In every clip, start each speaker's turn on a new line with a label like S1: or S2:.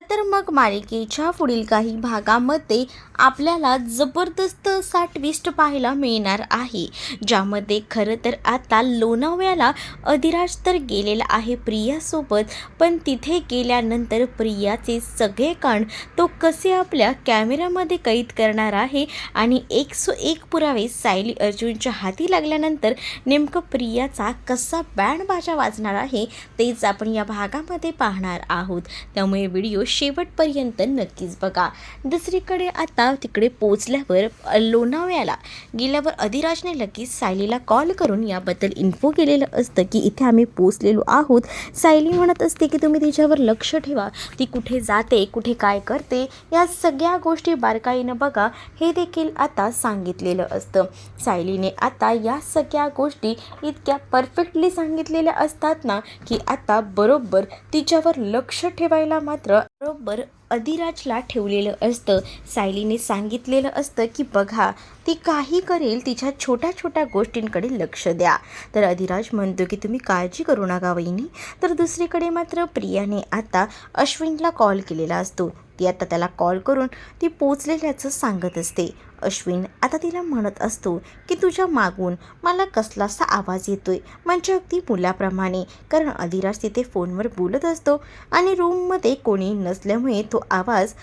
S1: तर मग मालिकेच्या पुढील काही भागामध्ये आपल्याला जबरदस्त असा ट्विस्ट पाहायला मिळणार आहे, ज्यामध्ये खरं तर आता लोणावळ्याला अधिराज तर गेलेला आहे प्रियासोबत, पण तिथे गेल्यानंतर प्रियाचे सगळे कांड तो कसे आपल्या कॅमेऱ्यामध्ये कैद करणार आहे आणि 101 पुरावे सायली अर्जुनच्या हाती लागल्यानंतर नेमकं प्रियाचा कसा बँड बाजा वाजणार आहे तेच आपण या भागामध्ये पाहणार आहोत. त्यामुळे व्हिडिओ शेवटपर्यंत नक्कीच बघा. दुसरीकडे आता तिकडे पोचल्यावर लोणावळ्याला गेल्यावर अधिराजने लगेच सायलीला कॉल करून याबद्दल इन्फो केलेलं असतं की इथे आम्ही पोचलेलो आहोत. सायली म्हणत असते की तुम्ही तिच्यावर लक्ष ठेवा, ती कुठे जाते, कुठे काय करते, या सगळ्या गोष्टी बारकाईनं बघा हे देखील आता सांगितलेलं असतं. सायलीने आता या सगळ्या गोष्टी इतक्या परफेक्टली सांगितलेल्या असतात ना की आता बरोबर तिच्यावर लक्ष ठेवायला मात्र बरोबर अधिराजला ठेवलेलं असतं. सायलीने सांगितलेलं असतं की बघा ती काही करेल, तिच्या छोट्या छोट्या गोष्टींकडे लक्ष द्या. तर अधिराज म्हणतो की तुम्ही काळजी करू नका वहिनी. तर दुसरीकडे मात्र प्रियाने आता अश्विनला कॉल केलेला असतो. ती आता त्याला कॉल करून ती पोचलेल्याचं सांगत असते. अश्विन आता तिला म्हणत असतो की तुझ्या मागून मला कसलासा आवाज येतोय, म्हणजे अगदी मुलाप्रमाणे, कारण अधिराज तिथे फोनवर बोलत असतो आणि रूममध्ये कोणी नसल्यामुळे तो आवाज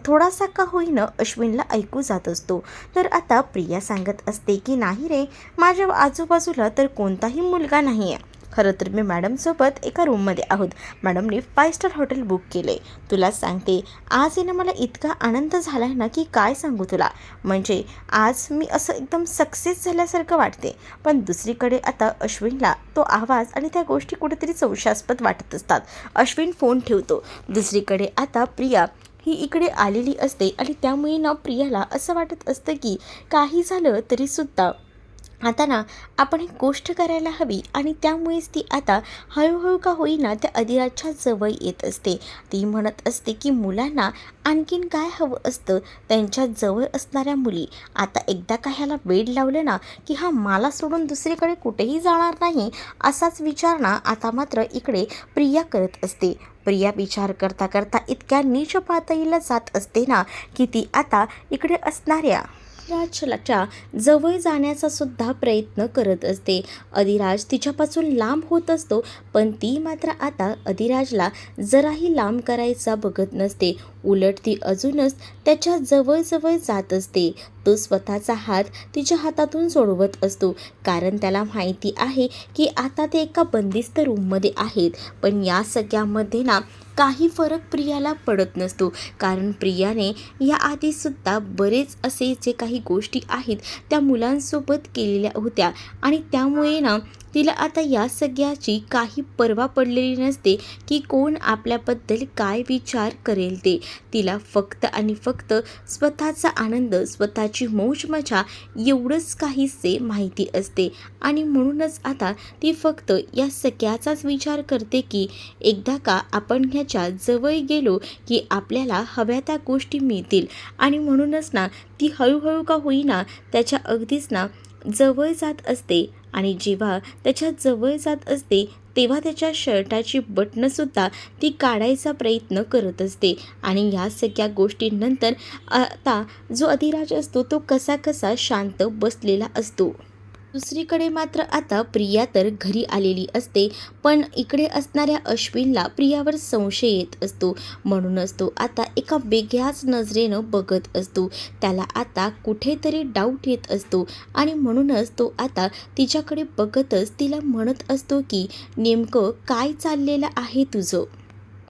S1: थोडासा का होईना अश्विनला ऐकू जात असतो. तर आता प्रिया सांगत असते की नाही रे, माझ्या आजूबाजूला तर कोणताही मुलगा नाही आहे. खरं तर मी मॅडमसोबत एका रूममध्ये आहोत. मॅडमने 5 स्टार हॉटेल बुक केले. तुला सांगते आज येणं मला इतका आनंद झाला आहे ना की काय सांगू तुला, म्हणजे आज मी असं एकदम सक्सेस झाल्यासारखं वाटते. पण दुसरीकडे आता अश्विनला तो आवाज आणि त्या गोष्टी कुठेतरी संशयास्पद वाटत असतात. अश्विन फोन ठेवतो. दुसरीकडे आता प्रिया ही इकडे आलेली असते आणि त्यामुळे ना प्रियाला असं वाटत असतं की काही झालं तरीसुद्धा आता ना आपण एक गोष्ट करायला हवी आणि त्यामुळेच ती आता हळूहळू का होईना त्या अधिराजच्या जवळ येत असते. ती म्हणत असते की मुलांना आणखीन काय हवं असतं, त्यांच्या जवळ असणाऱ्या मुली. आता एकदा का ह्याला वेड लावलं ना की हा मला सोडून दुसरीकडे कुठेही जाणार नाही, असाच विचार ना आता मात्र इकडे प्रिया करत असते. प्रिया विचार करता करता इतक्या नीच पातळीला जात असते ना की ती आता इकडे असणाऱ्या अधिराजच्या जवळ जाण्याचा सुद्धा प्रयत्न करत असते. अधिराज तिच्यापासून लांब होत असतो, पण ती मात्र आता अधिराजला जराही लांब करायचा बघत नसते. उलट ती अजूनच त्याच्या जवळ जात असते. तो स्वतःचा हात तिच्या हातातून सोडवत असतो, कारण त्याला माहिती आहे की आता ते एका बंदिस्त रूममध्ये आहेत. पण या सगळ्यामध्ये ना काही फरक प्रियाला पडत नसतो, कारण प्रियाने याआधीसुद्धा बरेच असे जे काही गोष्टी आहेत त्या मुलांसोबत केलेल्या होत्या आणि त्यामुळे ना तिला आता या सगळ्याची काही पर्वा पडलेली नसते की कोण आपल्याबद्दल काय विचार करेल ते. तिला फक्त आणि फक्त स्वतःचा आनंद, स्वतःची मौज मजा एवढंच काहीसे माहिती असते आणि म्हणूनच आता ती फक्त या सगळ्याचाच विचार करते की एकदा का आपण ह्याच्या जवळ गेलो की आपल्याला हव्या त्या गोष्टी मिळतील. आणि म्हणूनच ना ती हळूहळू का होईना त्याच्या अगदीच ना जवळ जात असते आणि जेव्हा त्याच्या जवळ जात असते तेव्हा त्याच्या शर्टाची बटणंसुद्धा ती काढायचा प्रयत्न करत असते. आणि ह्या सगळ्या गोष्टींनंतर आता जो अधिराज असतो तो कसा शांत बसलेला असतो. दुसरीकडे मात्र आता प्रिया तर घरी आलेली असते, पण इकडे असणाऱ्या अश्विनला प्रियावर संशय येत असतो. म्हणूनच तो आता एका वेगळ्याच नजरेनं बघत असतो. त्याला आता कुठेतरी डाऊट येत असतो आणि म्हणूनच तो आता तिच्याकडे बघतच तिला म्हणत असतो की नेमकं काय चाललेलं आहे तुझं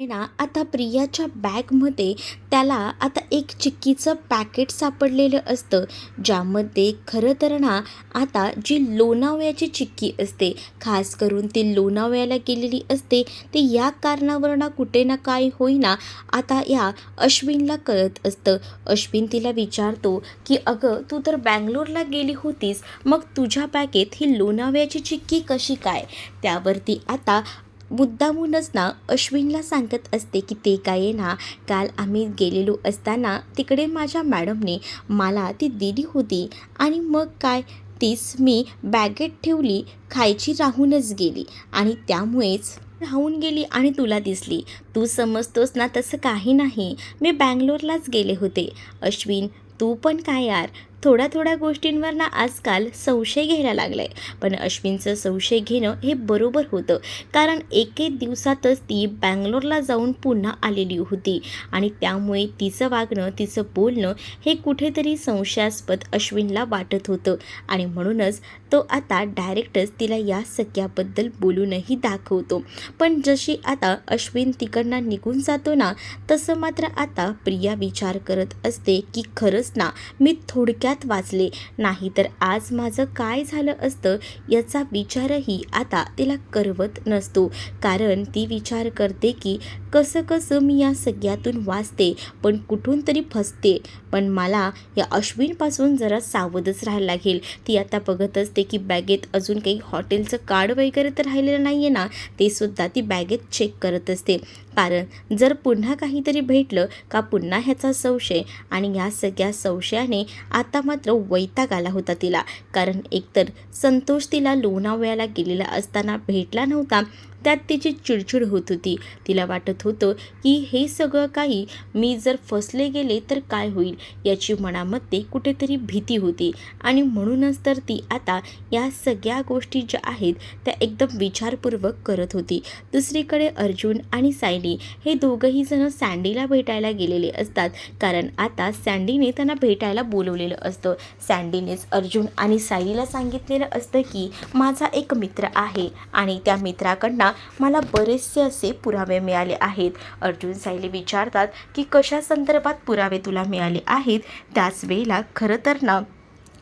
S1: ना. आता प्रियाच्या बॅगमध्ये त्याला आता एक चिक्कीचं पॅकेट सापडलेलं असतं, ज्यामध्ये खरं तर ना आता जी लोणावळ्याची चिक्की असते, खास करून ती लोणावळ्याला गेलेली असते, ते या कारणावर ना कुठे ना काय होईना आता या अश्विनला कळत असतं. अश्विन तिला विचारतो की अगं तू तर बँगलोरला गेली होतीस, मग तुझ्या बॅगेत ही लोणावळ्याची चिक्की कशी काय. त्यावरती आता मुद्दामूनच ना अश्विनला सांगत असते की ते काय आहे ना, काल आम्ही गेलेलो असताना तिकडे माझ्या मॅडमने मला ती दिली होती आणि मग काय तीच मी बॅगेत ठेवली, खायची राहूनच गेली आणि त्यामुळेच राहून गेली आणि तुला दिसली. तू समजतोस ना तसं काही नाही. मी बँगलोरलाच गेले होते. अश्विन, तू पण काय यार, थोड्या थोड्या गोष्टींवर ना आजकाल संशय घ्यायला लागलाय. पण अश्विनचं संशय घेणं हे बरोबर होतं, कारण एक दिवसातच ती बँगलोरला जाऊन पुन्हा आलेली होती आणि त्यामुळे तिचं वागणं, तिचं बोलणं हे कुठेतरी संशयास्पद अश्विनला वाटत होतं आणि म्हणूनच तो आता डायरेक्टच तिला या सगळ्याबद्दल बोलूनही दाखवतो. पण जशी आता अश्विन तिकडनं निघून जातो ना, तसं मात्र आता प्रिया विचार करत असते की खरंच ना, मी थोडक्यात वाचले, नाहीतर आज माझं काय झालं असतं याचा विचारही आता तिला करवत नसतो. कारण ती विचार करते की कसं कसं मी या सगळ्यातून वाचते, पण कुठून तरी फसते. पण मला या अश्विनपासून जरा सावधच राहायला लागेल. ती आता बघत असते की बॅगेत अजून काही हॉटेलचं कार्ड वगैरे तर राहिलेलं नाही आहे ना, ते सुद्धा ती बॅगेत चेक करत असते. कारण जर पुन्हा काहीतरी भेटलं का पुन्हा ह्याचा संशय, आणि या सगळ्या संशयाने आता मात्र वैताग आला होता तिला. कारण एकतर संतोष तिला लोणावळ्याला गेलेला असताना भेटला नव्हता, त्यात तिची चिडचिड होत होती. तिला वाटत होतं की हे सगळं काही मी जर फसले गेले तर काय होईल याची मनामध्ये कुठेतरी भीती होती आणि म्हणूनच तर ती आता या सगळ्या गोष्टी ज्या आहेत त्या एकदम विचारपूर्वक करत होती. दुसरीकडे अर्जुन आणि सायली हे दोघंही जण सँडीला भेटायला गेलेले असतात, कारण आता सँडीने त्यांना भेटायला बोलवलेलं असतं. सँडीनेच अर्जुन आणि सायलीला सांगितलेलं असतं की माझा एक मित्र आहे आणि त्या मित्राकडनं मला बरेचसे असे पुरावे मिळाले आहेत. अर्जुन सायली विचारतात की कशा संदर्भात पुरावे तुला मिळाले आहेत. त्याच वेळेला खरं तर ना,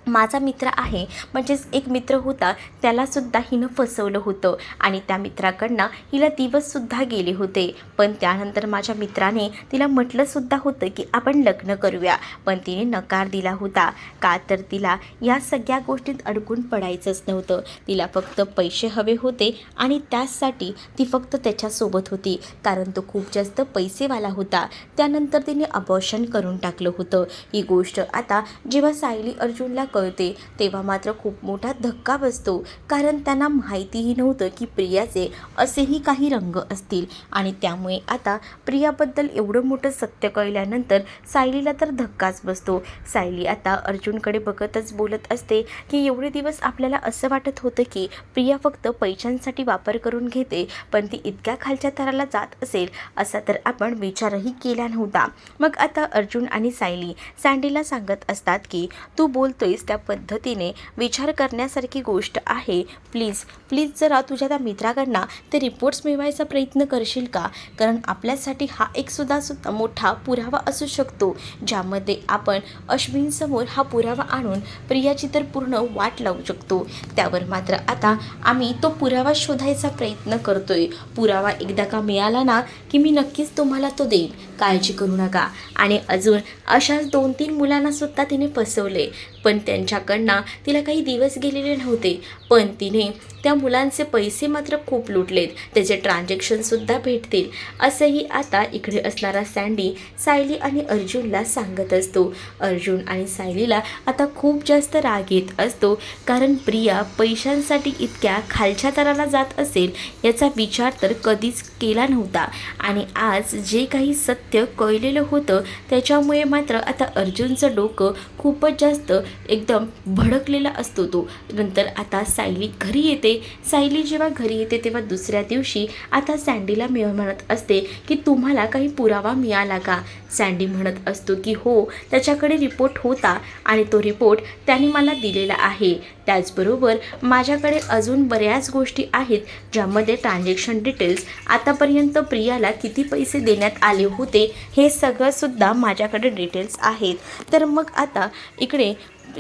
S1: माझा मित्र आहे, म्हणजेच एक मित्र होता, त्यालासुद्धा हिनं फसवलं होतं आणि त्या मित्राकडनं हिला दिवससुद्धा गेले होते. पण त्यानंतर माझ्या मित्राने तिला म्हटलंसुद्धा होतं की आपण लग्न करूया, पण तिने नकार दिला होता. का तर तिला या सगळ्या गोष्टीत अडकून पडायचंच नव्हतं. तिला फक्त पैसे हवे होते आणि त्यासाठी ती फक्त त्याच्यासोबत होती, कारण तो खूप जास्त पैसेवाला होता. त्यानंतर तिने अबॉर्शन करून टाकलं होतं. ही गोष्ट आता जेव्हा सायली अर्जुनला कळते तेव्हा मात्र खूप मोठा धक्का बसतो, कारण त्यांना माहितीही नव्हतं की प्रियाचे असेही काही रंग असतील आणि त्यामुळे आता प्रियाबद्दल एवढं मोठं सत्य कळल्यानंतर सायलीला तर धक्काच बसतो. सायली आता अर्जुनकडे बघतच बोलत असते की एवढे दिवस आपल्याला असं वाटत होतं की प्रिया फक्त पैशांसाठी वापर करून घेते, पण ती इतक्या खालच्या थराला जात असेल असा तर आपण विचारही केला नव्हता. मग आता अर्जुन आणि सायली सँडीला सांगत असतात की तू बोलतोयस त्या पद्धतीने विचार करण्यासारखी गोष्ट आहे. प्लीज प्लीज जरा तुझ्या त्या मित्राकडनं ते रिपोर्ट्स मिळवायचा प्रयत्न करशील का, कारण आपल्यासाठी हा एक सुद्धा मोठा पुरावा असू शकतो, ज्यामध्ये आपण अश्विनसमोर हा पुरावा आणून प्रियाची तर पूर्ण वाट लावू शकतो. त्यावर मात्र आता आम्ही तो पुरावा शोधायचा प्रयत्न करतोय. पुरावा एकदा का मिळाला ना की मी नक्कीच तुम्हाला तो देईन, काळजी करू नका. आणि अजून अशाच 2-3 मुलांना सुद्धा तिने फसवले, पण त्यांच्याकडनं तिला काही दिवस गेलेले नव्हते, पण तिने त्या मुलांचे पैसे मात्र खूप लुटलेत, त्याचे ट्रान्झॅक्शनसुद्धा भेटतील असंही आता इकडे असणारा सँडी सायली आणि अर्जुनला सांगत असतो. अर्जुन आणि सायलीला आता खूप जास्त राग येत असतो, कारण प्रिया पैशांसाठी इतक्या खालच्या तराला जात असेल याचा विचार तर कधीच केला नव्हता आणि आज जे काही सत्य कळलेलं होतं त्याच्यामुळे मात्र आता अर्जुनचं डोकं खूपच जास्त एकदम भडकलेला असतो तो. नंतर आता सायली घरी येते. सायली जेव्हा घरी येते तेव्हा दुसऱ्या दिवशी आता सँडीला म्हणत असते की तुम्हाला काही पुरावा मिळाला का. सँडी म्हणत असतो की हो, त्याच्याकडे रिपोर्ट होता आणि तो रिपोर्ट त्याने मला दिलेला आहे. त्याचबरोबर माझ्याकडे अजून बऱ्याच गोष्टी आहेत ज्यामध्ये ट्रान्झॅक्शन डिटेल्स, आतापर्यंत प्रियाला किती पैसे देण्यात आले होते हे सगळंसुद्धा माझ्याकडे डिटेल्स आहेत. तर मग आता इकडे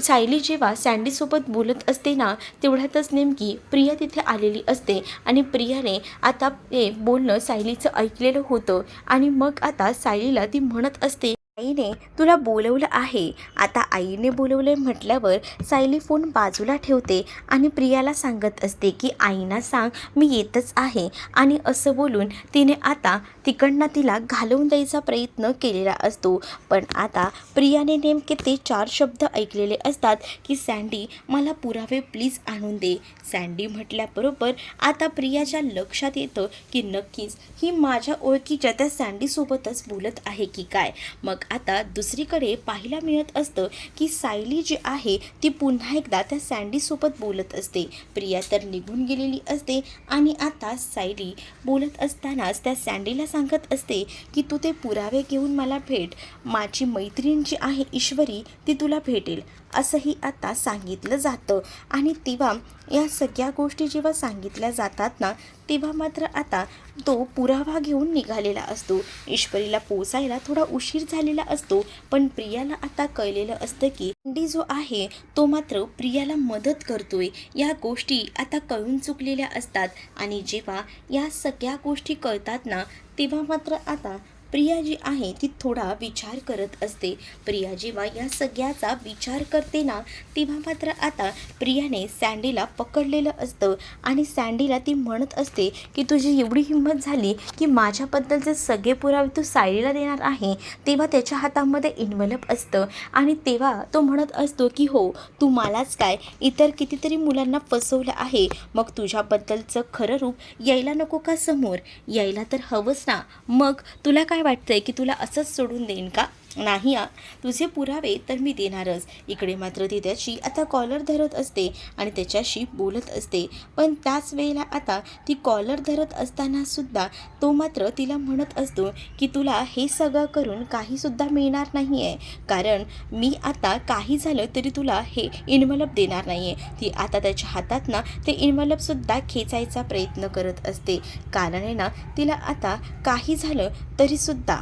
S1: सायली जेव्हा सँडीसोबत बोलत असते ना, तेवढ्यातच नेमकी प्रिया तिथे आलेली असते आणि प्रियाने आता हे बोलणं सायलीचं ऐकलेलं होतं आणि मग आता सायलीला ती म्हणत असते आईने तुला बोलवलं आहे. आता आईने बोलवलं म्हटल्यावर सायली फोन बाजूला ठेवते आणि प्रियाला सांगत असते की आईना सांग मी येतच आहे. आणि असं बोलून तिने आता तिकडनं तिला घालवून द्यायचा प्रयत्न केलेला असतो. पण आता प्रियाने नेमके ते 4 शब्द ऐकलेले असतात की सँडी मला पुरावे प्लीज आणून दे. सँडी म्हटल्याबरोबर आता प्रियाच्या लक्षात येतं की नक्कीच ही माझ्या ओळखीच्या त्या सँडीसोबतच बोलत आहे की काय. मग आता दुसरीकडे पाहायला मिळत असतं की सायली जी आहे ती पुन्हा एकदा त्या सँडीसोबत बोलत असते. प्रिया तर निघून गेलेली असते आणि आता सायली बोलत असतानाच त्या सँडीला सांगत असते की तू ते पुरावे घेऊन मला भेट. माझी मैत्रीण जी आहे ईश्वरी ती तुला भेटेल असंही आता सांगितलं जातं. आणि तेव्हा या सगळ्या गोष्टी जेव्हा सांगितल्या जातात ना तेव्हा मात्र आता तो पुरावा घेऊन निघालेला असतो. ईश्वरीला पोचायला थोडा उशीर झालेला असतो. पण प्रियाला आता कळलेलं असतं की सँडी जो आहे तो मात्र प्रियाला मदत करतोय. या गोष्टी आता कळून चुकलेल्या असतात. आणि जेव्हा या सगळ्या गोष्टी कळतात ना तेव्हा मात्र आता प्रिया जी आहे ती थोडा विचार करत असते. प्रिया जेव्हा या सगळ्याचा विचार करते ना तेव्हा मात्र आता प्रियाने सँडीला पकडलेलं असतं आणि सँडीला ती म्हणत असते की तुझी एवढी हिंमत झाली की माझ्याबद्दलचे सगळे पुरावे तू सायलीला देणार आहे. तेव्हा त्याच्या हातामध्ये इन्व्हलप असतं आणि तेव्हा तो म्हणत असतो की हो तू मलाच काय इतर कितीतरी मुलांना फसवलं आहे. मग तुझ्याबद्दलचं खरं रूप यायला नको का समोर? यायला तर हवंच ना. मग तुला काय वाटतंय की तुला असंच सोडून देईन का? नाही तुझे पुरावे तर मी देणारच. इकडे मात्र ती त्याची आता कॉलर धरत असते आणि त्याच्याशी बोलत असते. पण त्याच वेळेला आता ती कॉलर धरत असताना सुद्धा तो मात्र तिला म्हणत असतो की तुला हे सगळं करून काहीसुद्धा मिळणार नाही आहे. कारण मी आता काही झालं तरी तुला हे इन्व्हलप देणार नाही आहे. ती आता त्याच्या हातात ना ते इन्व्हलपसुद्धा खेचायचा प्रयत्न करत असते. कारण आहे ना तिला आता काही झालं तरीसुद्धा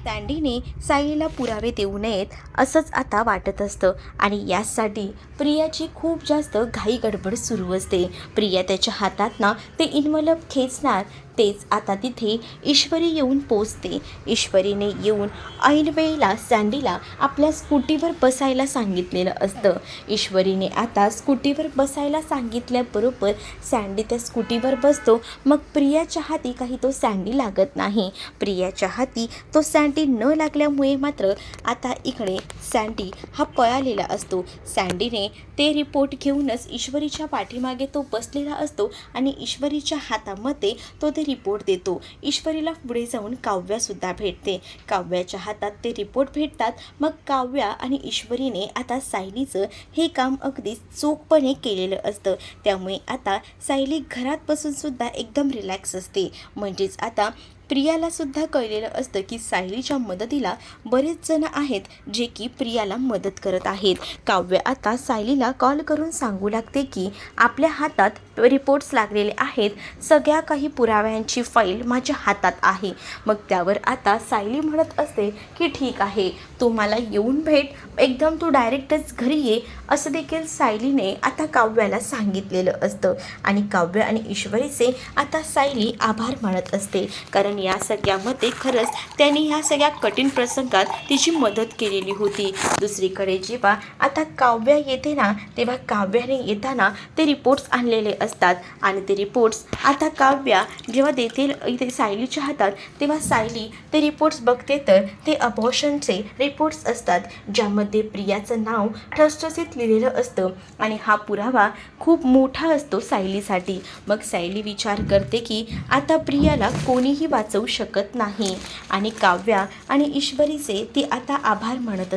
S1: सँडीने सायलीला पुरावे देऊ नयेत असंच आता वाटत असतं. आणि यासाठी प्रियाची खूप जास्त घाई गडबड सुरू असते. प्रिया त्याच्या हातात ना ते इन्व्हलप खेचणार तेच आता तिथे ईश्वरी येऊन पोचते. ईश्वरीने येऊन ऐन वेळेला सँडीला आपल्या स्कूटीवर बसायला सांगितलेलं असतं. ईश्वरीने आता स्कूटीवर बसायला सांगितल्याबरोबर सँडी त्या स्कूटीवर बसतो. मग प्रियाच्या हाती काही तो सँडी लागत नाही. प्रियाच्या हाती तो सँडी न लागल्यामुळे मात्र आता इकडे सँडी हा पळालेला असतो. सँडीने ते रिपोर्ट घेऊनच ईश्वरीच्या पाठीमागे तो बसलेला असतो आणि ईश्वरीच्या हातामध्ये तो ते रिपोर्ट देतो. ईश्वरीला पुढे जाऊन काव्यासुद्धा भेटते. काव्याच्या हातात ते रिपोर्ट भेटतात. मग काव्या आणि ईश्वरीने आता सायलीचं हे काम अगदी चोखपणे केलेलं असतं. त्यामुळे आता सायली घरात बसूनसुद्धा एकदम रिलॅक्स असते. म्हणजेच आता प्रियालासुद्धा कळलेलं असतं की सायलीच्या मदतीला बरेच जण आहेत जे की प्रियाला मदत करत आहेत. काव्य आता सायलीला कॉल करून सांगू लागते की आपल्या हातात रिपोर्ट्स लागलेले आहेत. सगळ्या काही पुराव्यांची फाईल माझ्या हातात आहे. मग त्यावर आता सायली म्हणत असते की ठीक आहे तू मला येऊन भेट. एकदम तू डायरेक्टच घरी ये असं देखील सायलीने आता काव्याला सांगितलेलं असतं. आणि काव्य आणि ईश्वरीचे आता सायली आभार मानत असते. कारण या सगळ्यामध्ये खरंच त्यांनी ह्या सगळ्या कठीण प्रसंगात तिची मदत केलेली होती. दुसरीकडे जेव्हा आता काव्य येते ना तेव्हा काव्याने येताना ते रिपोर्ट्स आणलेले असतात. आणि ते रिपोर्ट्स आता काव्या जेव्हा देतील इथे सायलीच्या हातात तेव्हा सायली ते रिपोर्ट्स बघते तर ते अबॉर्शनचे रिपोर्ट्स असतात ज्यामध्ये प्रियाचं नाव ठसठसीत लिहिलेलं असतं. आणि हा पुरावा खूप मोठा असतो सायलीसाठी. मग सायली विचार करते की आता प्रियाला कोणीही वाचवू शकत नाही. आणि काव्या आणि ईश्वरीचे ती आता आभार म्हणत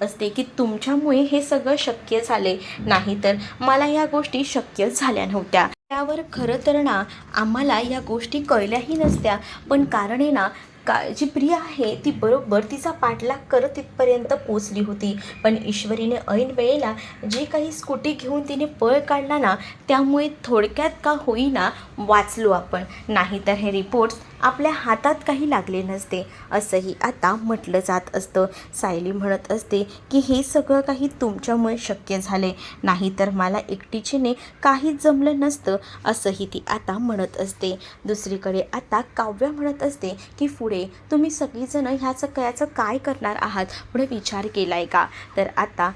S1: असते की तुमच्यामुळे हे सगळं शक्य झाले. नाहीतर मला या गोष्टी शक्य झाल्या नव्हत्या. त्यावर खरं तर ना आम्हाला या गोष्टी कळल्याही नसत्या. पण कारण आहे ना जी प्रिया आहे ती बरोबर तिचा पाठलाग करत तिथपर्यंत पोचली होती. पण ईश्वरीने ऐन वेळेला जी काही स्कूटी घेऊन तिने पळ काढला ना त्यामुळे थोडक्यात का होईना वाचलो आपण. नाहीतर हे रिपोर्ट्स आपल्या हातात काही लागले नसते असंही आता म्हटलं जात असतं. सायली म्हणत असते की हे सगळं काही तुमच्यामुळे शक्य झाले, नाही तर मला एकटीचीने काहीच जमलं नसतं असंही ती आता म्हणत असते. दुसरीकडे आता काव्या म्हणत असते की पुढे तुम्ही सगळीजण ह्याचं काय करणार आहात, पुढे विचार केलाय का? तर आता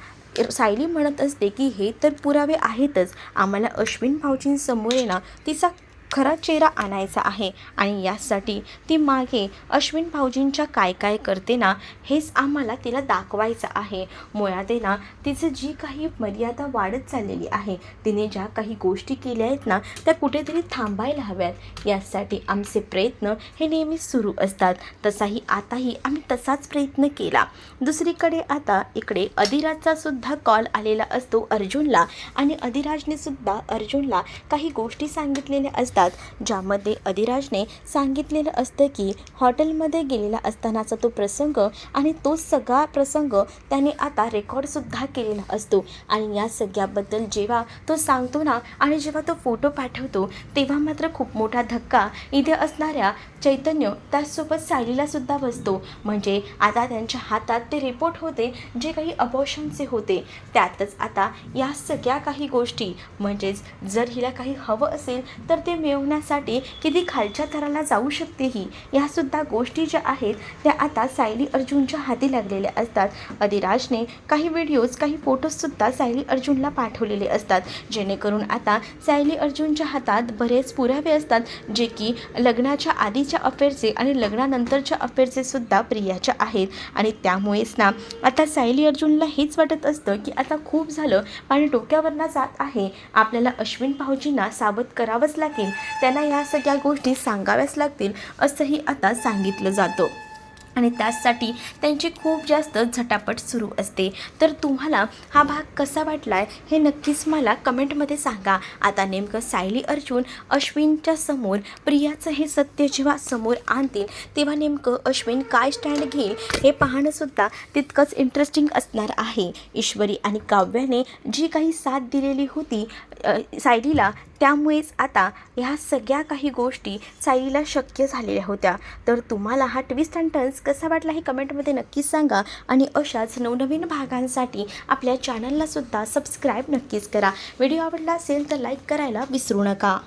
S1: सायली म्हणत असते की हे तर पुरावे आहेतच, आम्हाला अश्विन भाऊजींसमोर आहे ना तिचा खरा चेहरा आणायचा आहे आणि यासाठी ती मागे अश्विन भाऊजींच्या काय काय करते ना हेच आम्हाला तिला दाखवायचं आहे. मुळात आहे ना तिचं जी काही मर्यादा वाढत चाललेली आहे, तिने ज्या काही गोष्टी केल्या आहेत ना त्या कुठेतरी थांबायला हव्यात. यासाठी आमचे प्रयत्न हे नेहमी सुरू असतात. तसाही आताही आम्ही तसाच प्रयत्न केला. दुसरीकडे आता इकडे अधिराजचा सुद्धा कॉल आलेला असतो अर्जुनला आणि अधिराजने सुद्धा अर्जुनला काही गोष्टी सांगितलेल्या असतात, ज्यामध्ये अधिराजने सांगितलेलं असतं की हॉटेलमध्ये गेलेला असतानाचा तो प्रसंग आणि तो सगळा प्रसंग त्याने आता रेकॉर्डसुद्धा केलेला असतो. आणि या सगळ्याबद्दल जेव्हा तो सांगतो ना आणि जेव्हा तो फोटो पाठवतो तेव्हा मात्र खूप मोठा धक्का इथे असणाऱ्या चैतन्य त्याचसोबत सायलीलासुद्धा बसतो. म्हणजे आता त्यांच्या हातात ते रिपोर्ट होते जे काही अबॉर्शनचे होते, त्यातच आता या सगळ्या काही गोष्टी म्हणजेच जर हिला काही हवं असेल तर ते मिळवण्यासाठी किती खालच्या थराला जाऊ शकते ही, ह्यासुद्धा गोष्टी ज्या आहेत त्या आता सायली अर्जुनच्या हाती लागलेल्या असतात. अधिराजने काही व्हिडिओज काही फोटोजसुद्धा सायली अर्जुनला पाठवलेले असतात, जेणेकरून आता सायली अर्जुनच्या हातात बरेच पुरावे असतात जे की लग्नाच्या आधीच्या अफेअरचे आणि लग्नानंतरच्या अफेअरचे सुद्धा प्रियाच्या आहेत. आणि त्यामुळेच ना आता सायली अर्जुनला हेच वाटत असतं की आता खूप झालं, पाणी डोक्यावरनं जात आहे, आपल्याला अश्विन भाऊजींना सावध करावंच लागेल, त्यांना या सगळ्या गोष्टी सांगाव्याच लागतील असंही आता सांगितलं जातं. आणि त्यासाठी त्यांची खूप जास्त झटापट सुरू असते. तर तुम्हाला हा भाग कसा वाटला आहे हे नक्कीच मला कमेंटमध्ये सांगा. आता नेमकं सायली अर्जुन अश्विनच्या समोर प्रियाचं हे सत्य जेव्हा समोर आणतील तेव्हा नेमकं अश्विन काय स्टँड घेईल हे पाहणंसुद्धा तितकंच इंटरेस्टिंग असणार आहे. ईश्वरी आणि काव्याने जी काही साथ दिलेली होती सायलीला, त्यामुळेच आता ह्या सगळ्या काही गोष्टी सायलीला शक्य झालेल्या होत्या. तर तुम्हाला हा ट्विस्ट अँड टर्न्स कसा वाटला हे कमेंटमध्ये नक्कीच सांगा. आणि अशाच नवनवीन भागांसाठी आपल्या चॅनलला सुद्धा सबस्क्राईब नक्कीच करा. व्हिडिओ आवडला असेल तर लाईक करायला विसरू नका.